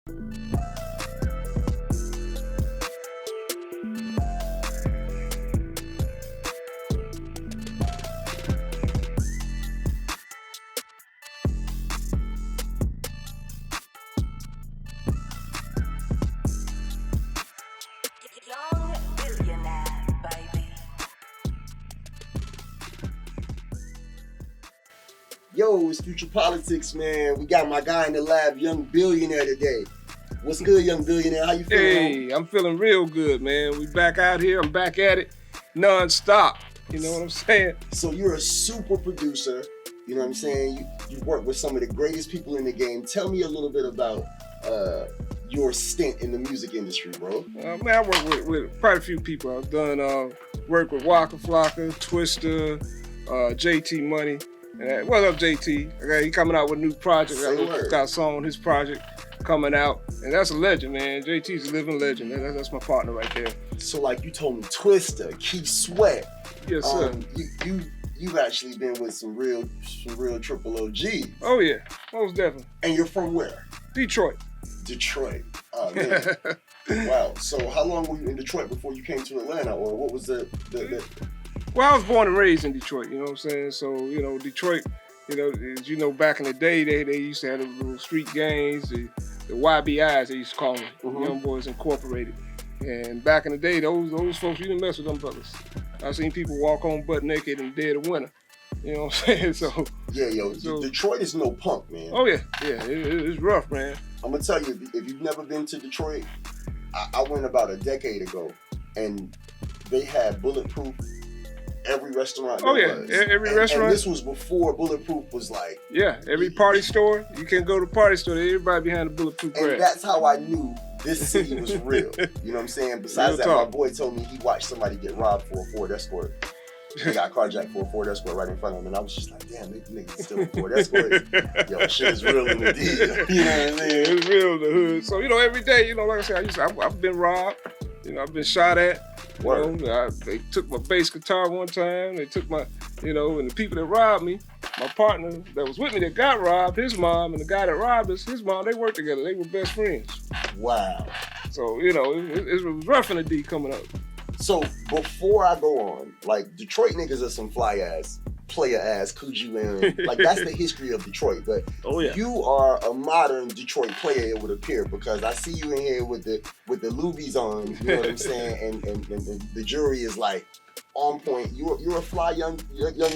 Young billionaire, baby. Yo, it's Future Politics, man. We got my guy in the lab, Young Billionaire, today. What's good, Young Billionaire? How you feeling? Hey, I'm feeling real good, man. We back out here. I'm back at it non-stop. You know what I'm saying? So you're a super producer. You know what I'm saying? You've worked with some of the greatest people in the game. Tell me a little bit about your stint in the music industry, bro. Man, I work with quite a few people. I've done work with Waka Flocka, Twista, JT Money. What's up, JT? Okay, he coming out with a new project. Got a song on his project coming out, and that's a legend, man. JT's a living legend. That's my partner right there. So, like you told me, Twista, Keith Sweat. Yes, sir. You've actually been with some real triple OGs. Oh yeah, most definitely. And you're from where? Detroit. Detroit. Oh man. Wow. So how long were you in Detroit before you came to Atlanta, or what was the Well, I was born and raised in Detroit, you know what I'm saying? So, you know, Detroit, you know, as you know, back in the day, they used to have the little street gangs, the YBIs, they used to call them, Young Boys Incorporated. And back in the day, those folks, you didn't mess with them brothers. I've seen people walk home butt naked in the dead of winter. You know what I'm saying? So Detroit is no punk, man. Oh yeah, it's rough, man. I'm gonna tell you, if you've never been to Detroit, I went about a decade ago, and they had Bulletproof every restaurant. Every restaurant. And this was before Bulletproof was like. Yeah, every party store. You can go to party store. Everybody behind the Bulletproof brand. And that's how I knew this city was real. You know what I'm saying? Besides that, my boy told me he watched somebody get robbed for a Ford Escort. They got carjacked for a Ford Escort right in front of him, and I was just like, damn, these niggas still a Ford Escort. Yo, shit is real in the deal. You know what I mean? It's real in the hood. So, you know, every day, you know, like I said, I've been robbed. You know, I've been shot at. You know, they took my bass guitar one time. They took my, you know, and the people that robbed me, my partner that was with me that got robbed, his mom, and the guy that robbed us, his mom, they worked together. They were best friends. Wow. So, you know, it was rough in the D coming up. So before I go on, like, Detroit niggas are some fly ass, player ass, Coogee wearing. Like, that's the history of Detroit. But you are a modern Detroit player, it would appear, because I see you in here with the Lubies on, you know what I'm saying? And the jury is like on point. You're a fly young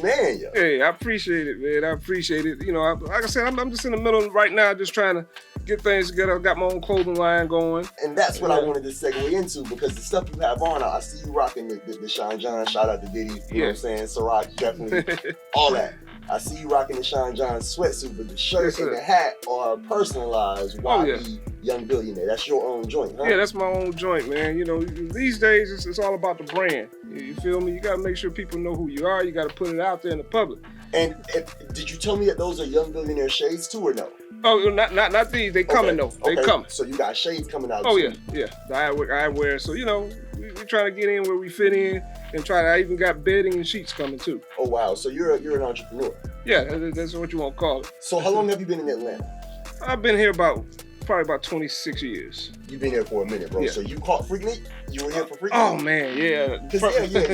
man, yo. Hey, I appreciate it, man. I appreciate it. You know, like I said, I'm just in the middle right now, just trying to get things together. I got my own clothing line going. And that's what I wanted to segue into, because the stuff you have on, I see you rocking the Sean John, shout out to Diddy, you know what I'm saying? Ciroc, definitely, all that. I see you rocking the Sean John sweatsuit, but the shirt and the hat are personalized YB Young Billionaire. That's your own joint, huh? Yeah, that's my own joint, man. You know, these days it's all about the brand. You feel me? You gotta make sure people know who you are. You gotta put it out there in the public. And did you tell me that those are Young Billionaire shades too, or no? Oh, not these. They coming though. They coming. So you got shades coming out. Oh too. yeah. The eyewear. So you know, we trying to get in where we fit in, and I even got bedding and sheets coming too. Oh wow. So you're an entrepreneur. Yeah, that's what you want to call it. So how long have you been in Atlanta? I've been here probably about 26 years. You've been here for a minute, bro. Yeah. So you caught Freaknik? You were here for Freaknik? Oh man, yeah. Because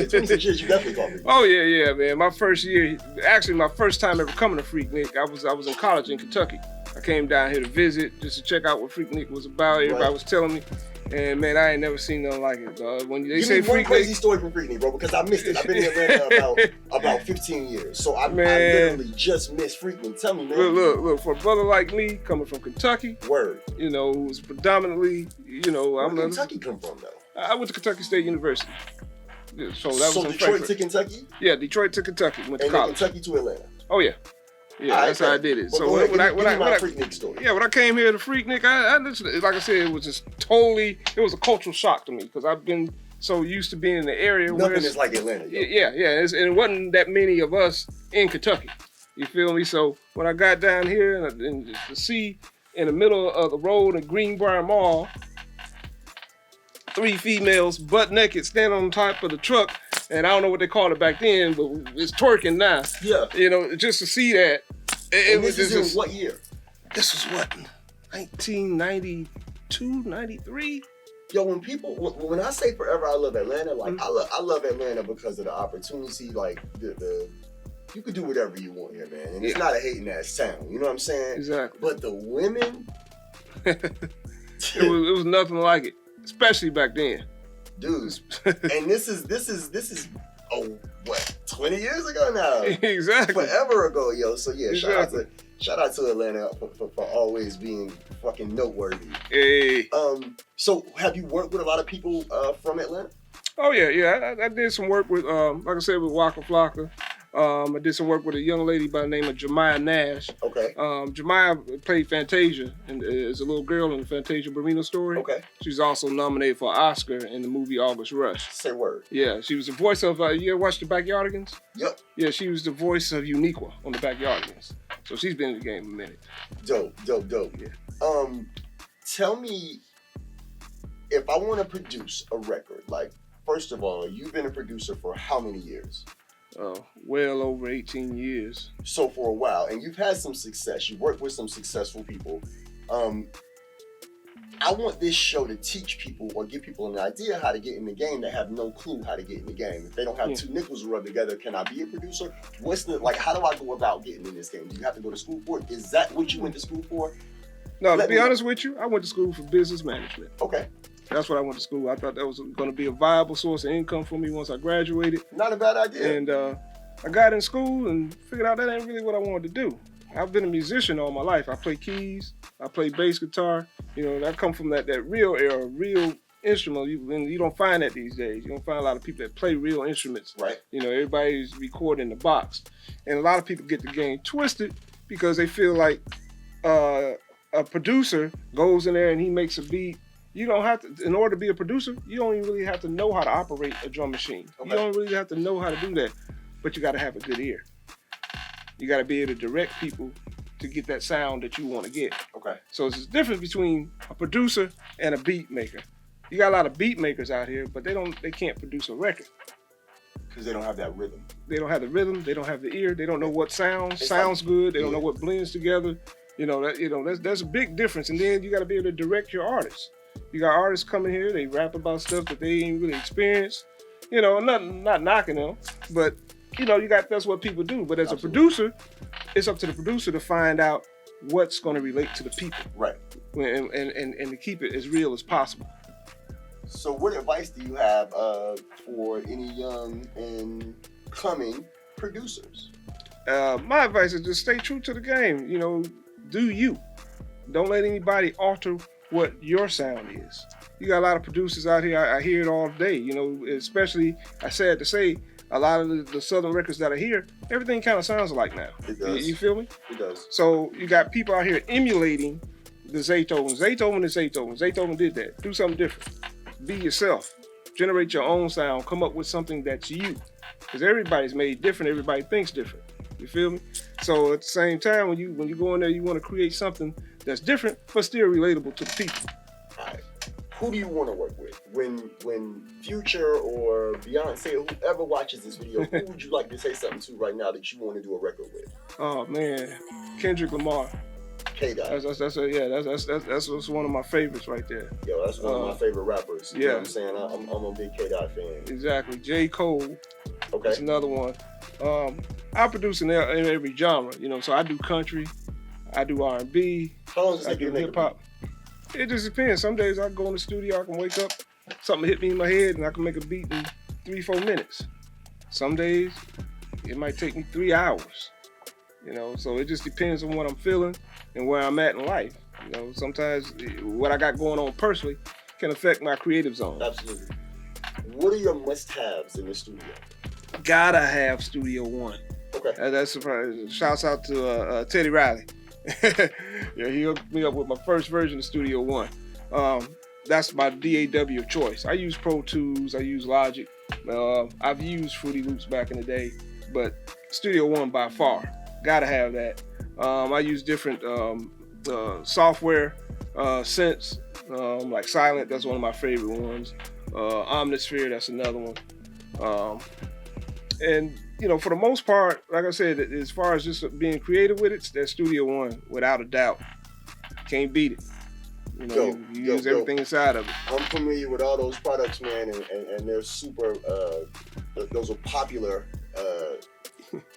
26 years you definitely caught Freaknik. Oh yeah, man. My first year, actually my first time ever coming to Freaknik, I was in college in Kentucky. I came down here to visit just to check out what Freaknik was about. Everybody was telling me. And man, I ain't never seen nothing like it, dog. When they say Freaknik, one crazy Freaknik, story from Freaknik, bro, because I missed it. I've been in Atlanta about 15 years, so I literally just missed Freaknik. Tell me, man. Look, for a brother like me coming from Kentucky, you know, who's predominantly, you know, where did Kentucky come from, though? I went to Kentucky State University. Yeah, so that was in Detroit Frankfurt. to Kentucky? Yeah, Detroit to Kentucky. Went to and college. Kentucky to Atlanta. Oh yeah. Yeah, that's how I did it. Well, so when I Freaknik story. Yeah, when I came here to Freaknik, I like I said, it was just totally, it was a cultural shock to me, because I've been so used to being in the area where nothing is like Atlanta. Yo. Yeah, and it wasn't that many of us in Kentucky. You feel me? So when I got down here and to see in the middle of the road at Greenbrier Mall, 3 females butt naked standing on top of the truck. And I don't know what they called it back then, but it's twerking now. Yeah. You know, just to see that. This was in what year? This was what? 1990. 92, 93. Yo, when I say forever, I love Atlanta. Like I love Atlanta because of the opportunity. Like the you could do whatever you want here, man, and it's not a hating ass town. You know what I'm saying? Exactly. But the women, it was nothing like it, especially back then, dude. And this is 20 years ago now. Exactly. Forever ago, yo. So yeah, exactly. shout out to Atlanta for always being fucking noteworthy. Hey. So have you worked with a lot of people from Atlanta? Oh yeah. I did some work with, like I said, with Waka Flocka. I did some work with a young lady by the name of Jemiah Nash. Okay. Jemiah played Fantasia and is a little girl in the Fantasia Barrino story. Okay. She's also nominated for an Oscar in the movie August Rush. Say word. Yeah, she was the voice of, you ever watched The Backyardigans? Yep. Yeah, she was the voice of Uniqua on The Backyardigans. So she's been in the game a minute. Dope. Yeah. Tell me, if I want to produce a record, like, first of all, you've been a producer for how many years? Well over 18 years. So for a while, and you've had some success. You've worked with some successful people. I want this show to teach people or give people an idea how to get in the game that have no clue how to get in the game. If they don't have two nickels to rub together, can I be a producer? How do I go about getting in this game? Do you have to go to school for it? Is that what you went to school for? No, to be honest with you, I went to school for business management. Okay. That's what I went to school. I thought that was going to be a viable source of income for me once I graduated. Not a bad idea. And I got in school and figured out that ain't really what I wanted to do. I've been a musician all my life. I play keys. I play bass guitar. You know, I come from that real era, real instrument. You don't find that these days. You don't find a lot of people that play real instruments. Right. You know, everybody's recording in the box. And a lot of people get the game twisted because they feel like a producer goes in there and he makes a beat. You don't have to, in order to be a producer, you don't even really have to know how to operate a drum machine. Okay. You don't really have to know how to do that, but you got to have a good ear. You got to be able to direct people to get that sound that you want to get. Okay. So it's a difference between a producer and a beat maker. You got a lot of beat makers out here, but they can't produce a record. Because they don't have that rhythm. They don't have the rhythm. They don't have the ear. They don't know what sounds good. They don't know what blends together. That's a big difference. And then you got to be able to direct your artists. You got artists coming here, they rap about stuff that they ain't really experienced. You know, not knocking them, but that's what people do. But as a producer, it's up to the producer to find out what's going to relate to the people. Right. And to keep it as real as possible. So what advice do you have for any young and coming producers? My advice is just stay true to the game. You know, do you. Don't let anybody alter what your sound is. You got a lot of producers out here, I hear it all day, especially, I sad to say, a lot of the Southern records that are here, everything kind of sounds alike now. It does. You feel me? It does. So you got people out here emulating the Zaytoven. Zaytoven is Zaytoven. Zaytoven did that. Do something different. Be yourself. Generate your own sound. Come up with something that's you. Because everybody's made different. Everybody thinks different. You feel me? So at the same time, when you go in there, you want to create something that's different, but still relatable to the people. All right. Who do you want to work with? When Future or Beyonce, whoever watches this video, who would you like to say something to right now that you want to do a record with? Oh man, Kendrick Lamar. K-Dot. That's one of my favorites right there. Yo, that's one of my favorite rappers. You know what I'm saying? I'm a big K-Dot fan. Exactly. J. Cole. Okay. That's another one. I produce in every genre, so I do country, I do R&B, I do hip hop. It just depends. Some days I go in the studio, I can wake up, something hit me in my head, and I can make a beat in 3-4 minutes. Some days it might take me 3 hours. So it just depends on what I'm feeling and where I'm at in life. Sometimes what I got going on personally can affect my creative zone. Absolutely. What are your must-haves in the studio? Gotta have Studio One. Okay. That's surprising. Shouts out to Teddy Riley. Yeah, he hooked me up with my first version of Studio One. That's my DAW of choice. I use Pro Tools. I use Logic. I've used Fruity Loops back in the day, but Studio One by far. Gotta have that. I use different software, synths, like Silent. That's one of my favorite ones. Omnisphere. That's another one. And for the most part, like I said, as far as just being creative with it, that Studio One, without a doubt. Can't beat it. You know, you use everything inside of it. I'm familiar with all those products, man, and they're super. Those are popular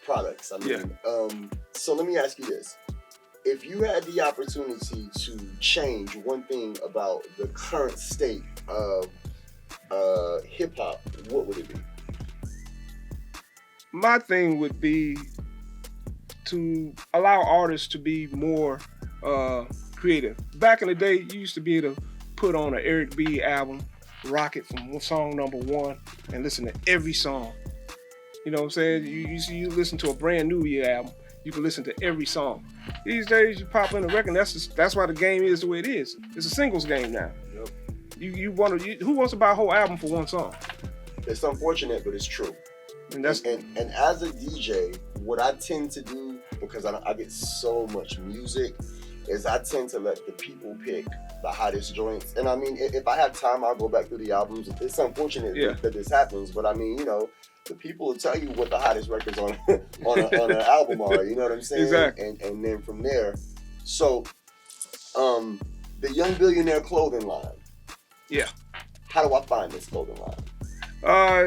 products. I mean, so let me ask you this: if you had the opportunity to change one thing about the current state of hip hop, what would it be? My thing would be to allow artists to be more creative. Back in the day, you used to be able to put on an Eric B album, rock it from song number 1, and listen to every song. You know what I'm saying? You listen to a brand new year album, you can listen to every song. These days, you pop in a record. That's why the game is the way it is. It's a singles game now. Yep. Who wants to buy a whole album for one song? It's unfortunate, but it's true. And as a DJ, what I tend to do, because I get so much music, is I tend to let the people pick the hottest joints. And I mean, if I have time, I'll go back through the albums. It's unfortunate that this happens, but I mean, you know, the people will tell you what the hottest records on an album are. You know what I'm saying? Exactly. And then from there, so the Young Billionaire clothing line. Yeah. How do I find this clothing line?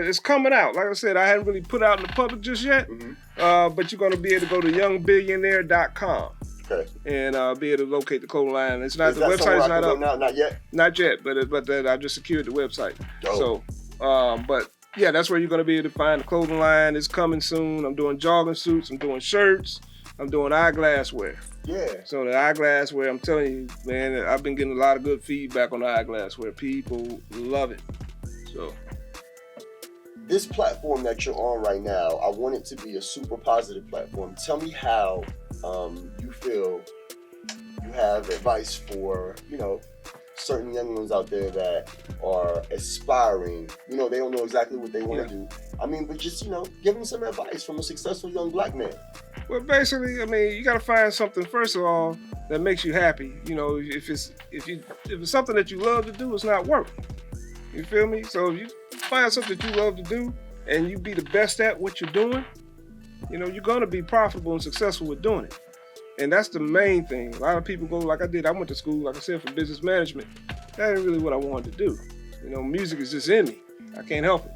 It's coming out. Like I said, I hadn't really put out in the public just yet. Mm-hmm. But you're going to be able to go to youngbillionaire.com. Okay. And be able to locate the clothing line. It's not, the website's not up. Not yet? Not yet, but I just secured the website. Dope. So, but yeah, that's where you're going to be able to find the clothing line. It's coming soon. I'm doing jogging suits. I'm doing shirts. I'm doing eyeglass wear. Yeah. So the eyeglass wear, I'm telling you, man, I've been getting a lot of good feedback on the eyeglass wear. People love it. So. This platform that you're on right now, I want it to be a super positive platform. Tell me how you feel you have advice for, you know, certain young ones out there that are aspiring. You know, they don't know exactly what they want to do. I mean, but just, you know, give them some advice from a successful young black man. Well, basically, I mean, you got to find something, first of all, that makes you happy. You know, if it's something that you love to do, it's not work. You feel me? So if you find something that you love to do and you be the best at what you're doing, you know, you're going to be profitable and successful with doing it. And that's the main thing. A lot of people go like I did. I went to school, like I said, for business management. That ain't really what I wanted to do. You know, music is just in me. I can't help it.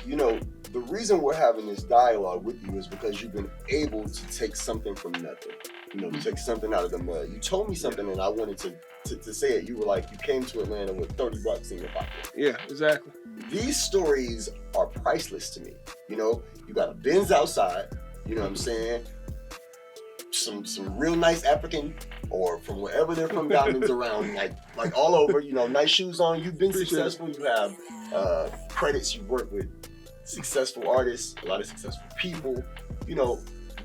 You know, the reason we're having this dialogue with you is because you've been able to take something from nothing. You know, to take something out of the mud. You told me something and I wanted to say it. You were like, you came to Atlanta with $30 in your pocket. Yeah, exactly. These stories are priceless to me. You know, you got a Benz outside, you know what I'm saying? Some real nice African, or from wherever they're from, diamonds around, like all over, you know, nice shoes on. You've been successful. You have credits. You've worked with successful artists, a lot of successful people. You know,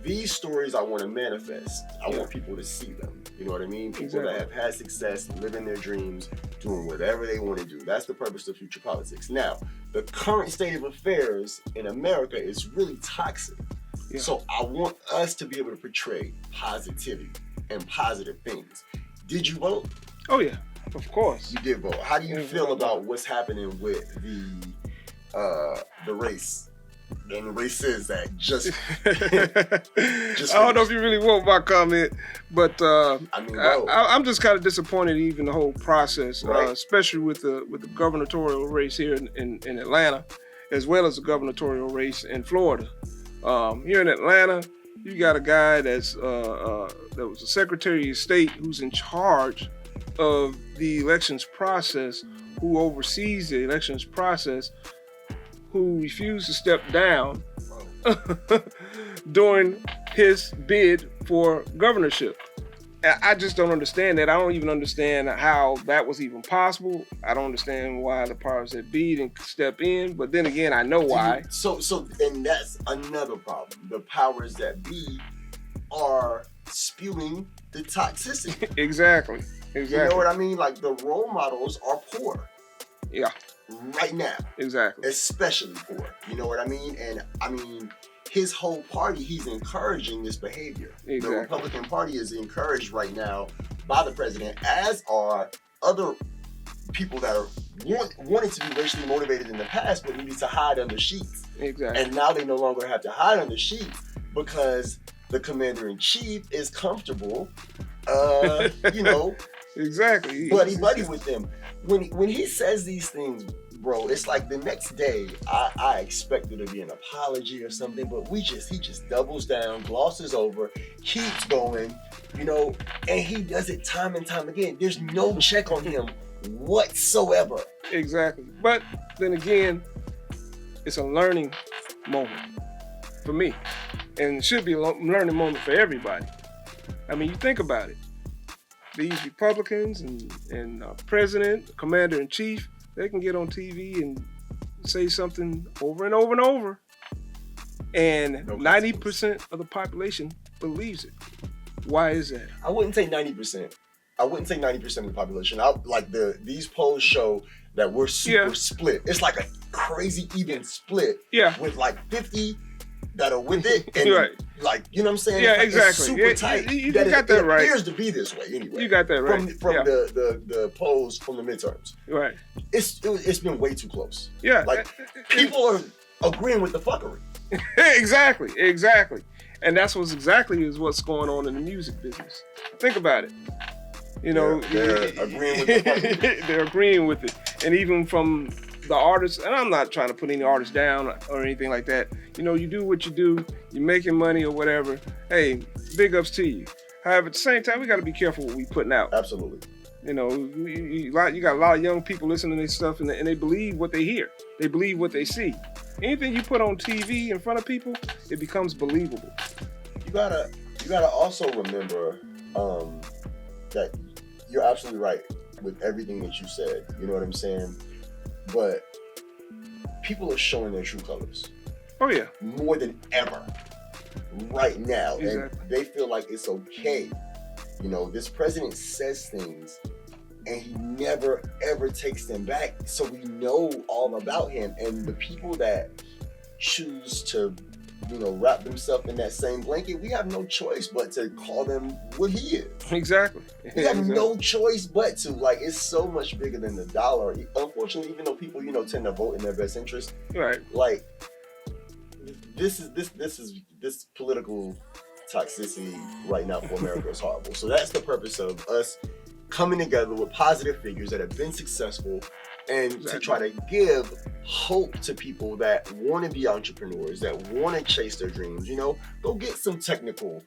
these stories I want to manifest. I want people to see them. You know what I mean? People that have had success, living their dreams, doing whatever they want to do. That's the purpose of Future Politics. Now, the current state of affairs in America is really toxic. Yeah. So I want us to be able to portray positivity and positive things. Did you vote? Oh yeah, of course. You did vote. How do you feel about what's happening with the race and races that just I don't know if you really want my comment, but I'm just kind of disappointed even the whole process, especially with the gubernatorial race here in Atlanta, as well as the gubernatorial race in Florida. Here in Atlanta, you got a guy that was the Secretary of State who's in charge of the elections process, who oversees the elections process, who refused to step down during his bid for governorship. I just don't understand that. I don't even understand how that was even possible. I don't understand why the powers that be didn't step in, but then again, I know why. So, and that's another problem. The powers that be are spewing the toxicity. Exactly. You know what I mean? Like, the role models are poor. Yeah. Right now. Exactly. Especially poor. You know what I mean? And I mean, his whole party, he's encouraging this behavior. Exactly. The Republican Party is encouraged right now by the president, as are other people that are wanted to be racially motivated in the past, but needed to hide under sheets. Exactly. And now they no longer have to hide under sheets because the commander-in-chief is comfortable, you know, Exactly. Buddy with them. When he says these things, bro, it's like the next day I expect there to be an apology or something, but he just doubles down, glosses over, keeps going, you know, and he does it time and time again. There's no check on him whatsoever. Exactly. But then again, it's a learning moment for me, and it should be a learning moment for everybody. I mean, you think about it. These Republicans and president, commander-in-chief, they can get on TV and say something over and over and over, and 90% of the population believes it. Why is that? I wouldn't say 90%. I wouldn't say 90% of the population. These polls show that we're super split. It's like a crazy even split. Yeah. With like 50 that are with it, and right. like, you know what I'm saying? Yeah, it's like exactly. Super tight. You got that right. It appears to be this way anyway. You got that right. From the polls from the midterms. Right. It's been way too close. Yeah. Like people are agreeing with the fuckery. Exactly. And that's what's going on in the music business. Think about it. You know, they're agreeing with the fuckery. They're agreeing with it. And even from the artists, and I'm not trying to put any artists down or anything like that. You know, you do what you do, you're making money or whatever. Hey, big ups to you. However, at the same time, we got to be careful what we putting out. Absolutely. You know, you got a lot of young people listening to this stuff, and they believe what they hear. They believe what they see. Anything you put on TV in front of people, it becomes believable. You gotta also remember that you're absolutely right with everything that you said. You know what I'm saying? But people are showing their true colors. Oh yeah. More than ever right now. Exactly. And they feel like it's okay. You know, this president says things and he never ever takes them back. So we know all about him. And the people that choose to, you know, wrap themselves in that same blanket, we have no choice but to call them what he is. Exactly. We have no choice but to. Like, it's so much bigger than the dollar. Unfortunately, even though people, you know, tend to vote in their best interest, right? Like, this political toxicity right now for America is horrible. So that's the purpose of us coming together with positive figures that have been successful, and to try to give hope to people that want to be entrepreneurs, that want to chase their dreams. You know, go get some technical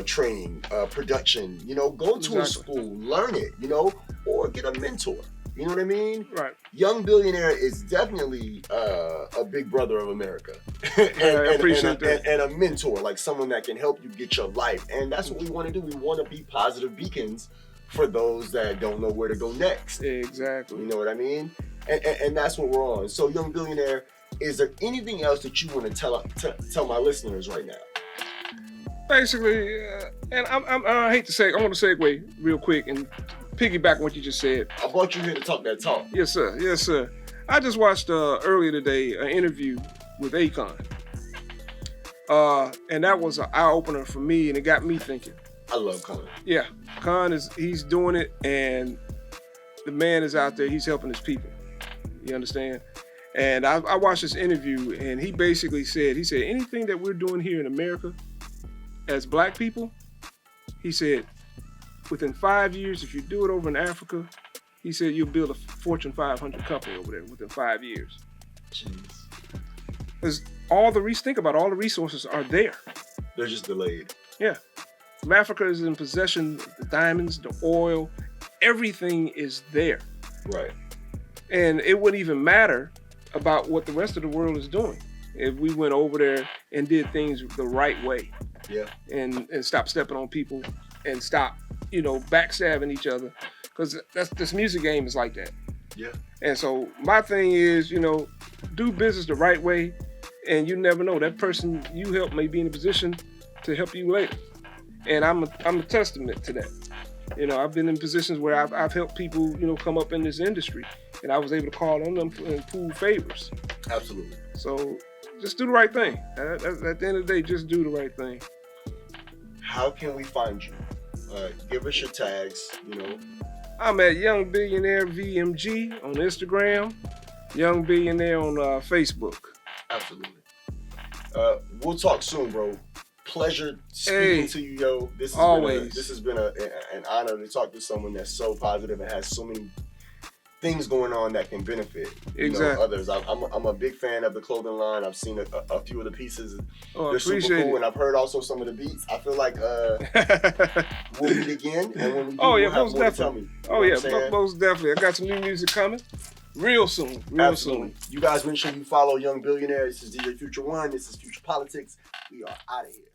training, production, you know, go to a school, learn it, you know, or get a mentor. You know what I mean? Right. Young Billionaire is definitely a big brother of America. I appreciate that. And a mentor, like someone that can help you get your life. And that's what we want to do. We want to be positive beacons for those that don't know where to go next. Exactly. You know what I mean? And that's what we're on. So, Young Billionaire, is there anything else that you want to tell my listeners right now? Basically, and I hate to say, I want to segue real quick and piggyback on what you just said. I brought you here to talk that talk. Yes, sir. Yes, sir. I just watched earlier today an interview with Akon. And that was an eye-opener for me, and it got me thinking. I love Khan. Yeah. Khan he's doing it, and the man is out there, he's helping his people. You understand? And I watched this interview, and he basically said, anything that we're doing here in America as black people, he said, within 5 years, if you do it over in Africa, he said you'll build a Fortune 500 company over there within 5 years. Jeez. Because think about all the resources are there. They're just delayed. Yeah. Africa is in possession of the diamonds, the oil, everything is there. Right. And it wouldn't even matter about what the rest of the world is doing if we went over there and did things the right way. Yeah. And stop stepping on people and stop, backstabbing each other. Because this music game is like that. Yeah. And so my thing is, do business the right way, and you never know, that person you help may be in a position to help you later. And I'm a testament to that. I've been in positions where I've helped people, come up in this industry, and I was able to call on them and pull favors. Absolutely. So just do the right thing. At the end of the day, just do the right thing. How can we find you? Give us your tags, I'm at Young Billionaire VMG on Instagram, Young Billionaire on Facebook. Absolutely. We'll talk soon, bro. pleasure speaking to you, yo. This has been an honor to talk to someone that's so positive and has so many things going on that can benefit others. I'm a big fan of the clothing line. I've seen a few of the pieces. They're super cool, and I've heard also some of the beats. I feel like we'll meet again, and when we do, we'll have more to tell me. Most definitely. I got some new music coming real soon. Soon. You guys make sure you follow Young Billionaire. This is DJ Future One. This is Future Politics. We are out of here.